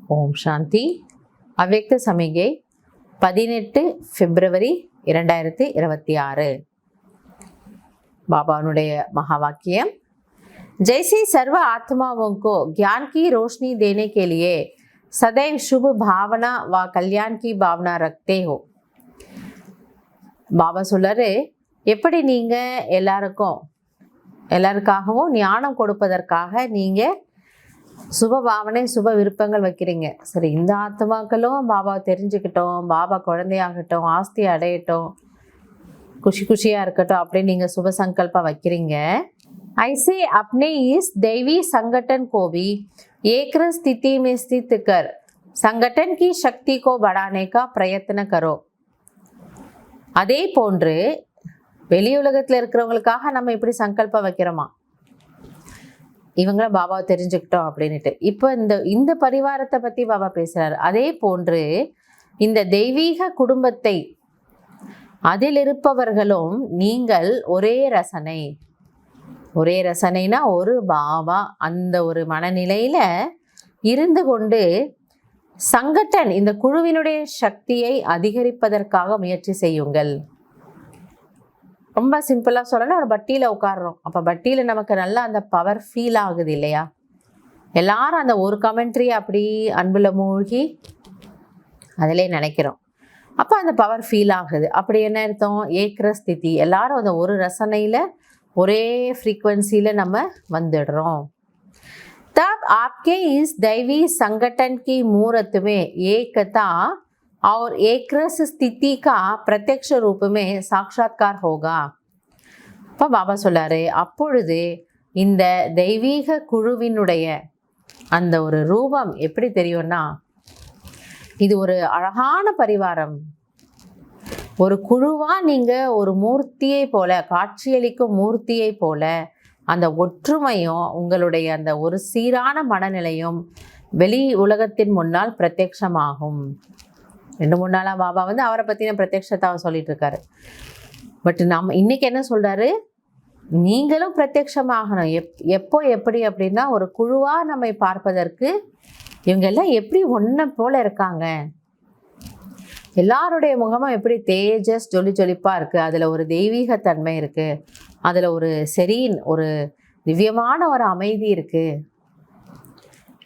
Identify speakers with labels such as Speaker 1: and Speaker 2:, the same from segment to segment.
Speaker 1: ஓம் சாந்தி. அவ்யக்த சமிகை 18 பிப்ரவரி 2026. பாபாவுடைய மகா வாக்கியம், जैसे सर्व आत्माओं को ज्ञान की रोशनी देने के लिए सदैव शुभ भावना व कल्याण की भावना रखते हो. பாபா சொல்றாரு, எப்படி நீங்க எல்லாருக்காகவும் ஞானம் கொடுப்பதற்காக நீங்க சுப பாவனை சுப விருப்பங்கள் வைக்கிறீங்க. சரி, இந்த ஆத்மாக்களும் பாபா தெரிஞ்சுக்கிட்டோம், பாபா குழந்தையாகட்டும், ஆஸ்தி அடையட்டும், குஷியா இருக்கட்டும் அப்படின்னு நீங்க சுப சங்கல்பம் வைக்கிறீங்க. ऐसे अपने इस दैवी संगठन को भी एक स्थिति में स्थित कर संगठन की शक्ति को बढ़ाने का प्रयत्न करो. அதே போன்று வெளி உலகத்தில் இருக்கிறவங்களுக்காக நம்ம இப்படி சங்கல்பம் வைக்கிறோமா, இவங்கள பாபாவை தெரிஞ்சுக்கிட்டோம் அப்படின்ட்டு. இப்போ இந்த பரிவாரத்தை பத்தி பாபா பேசுறாரு. அதே போன்று இந்த தெய்வீக குடும்பத்தை, அதில் இருப்பவர்களும் நீங்கள் ஒரே ரசனைனா ஒரு பாபா, அந்த ஒரு மனநிலையில இருந்து கொண்டு சங்கட்டன் இந்த குழுவினுடைய சக்தியை அதிகரிப்பதற்காக முயற்சி செய்யுங்கள். ரொம்ப சிம்பிளா சொல்லணும், ஒரு பட்டியில உட்காடுறோம். அப்ப பட்டியில நமக்கு நல்லா அந்த பவர் ஃபீல் ஆகுது இல்லையா? எல்லாரும் அந்த ஒரு கமெண்ட்ரி அப்படி அன்புல மூழ்கி அதிலே நினைக்கிறோம். அப்ப அந்த பவர் ஃபீல் ஆகுது. அப்படி என்ன அர்த்தம்? ஏக்கிர ஸ்திதி, எல்லாரும் அந்த ஒரு ரசனையில ஒரே फ्रीक्वेंसीல நம்ம வந்துடுறோம். तब आपके इस दैवी संगठन की मूर्त में एकता और एकरस स्थिति का प्रत्यक्ष रूप में साक्षात्कार होगा. இப்போ பாபா சொல்லாரு, அப்பொழுது இந்த தெய்வீக குழுவினுடைய அந்த ஒரு ரூபம் எப்படி தெரியும்னா, இது ஒரு அழகான பரிவாரம். ஒரு குழுவா நீங்க ஒரு மூர்த்தியை போல, காட்சியளிக்கும் மூர்த்தியை போல அந்த ஒற்றுமையும் உங்களுடைய அந்த ஒரு சீரான மனநிலையும் வெளி உலகத்தின் முன்னால் பிரத்யட்சமாகும். 2-3 நாளா பாபா அவரை பத்தின பிரத்யட்சத்தாவை சொல்லிட்டு இருக்காரு. பட் நம்ம இன்னைக்கு என்ன சொல்றாரு, நீங்களும் பிரத்யட்சமாகணும். எப்போ எப்படி அப்படின்னா, ஒரு குழுவா நம்மை பார்ப்பதற்கு இவங்க எல்லாம் எப்படி ஒன்றை போல இருக்காங்க, எல்லாருடைய முகமும் எப்படி தேஜஸ் ஜொலிப்பா இருக்கு, அதுல ஒரு தெய்வீக தன்மை இருக்கு, அதுல ஒரு ஒரு திவ்யமான ஒரு அமைதி இருக்கு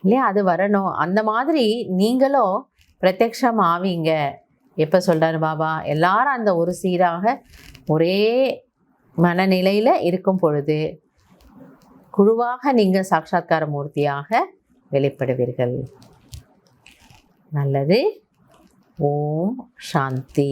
Speaker 1: இல்லையா? அது வரணும். அந்த மாதிரி நீங்களும் பிரத்யக்ஷம் ஆவீங்க. எப்ப சொல்றாரு பாபா? எல்லாரும் அந்த ஒரு சீராக ஒரே மனநிலையில இருக்கும் பொழுது குழுவாக நீங்க சாட்சாத்கார மூர்த்தியாக வெளிப்படுவீர்கள். நல்லது. ஓம் சாந்தி.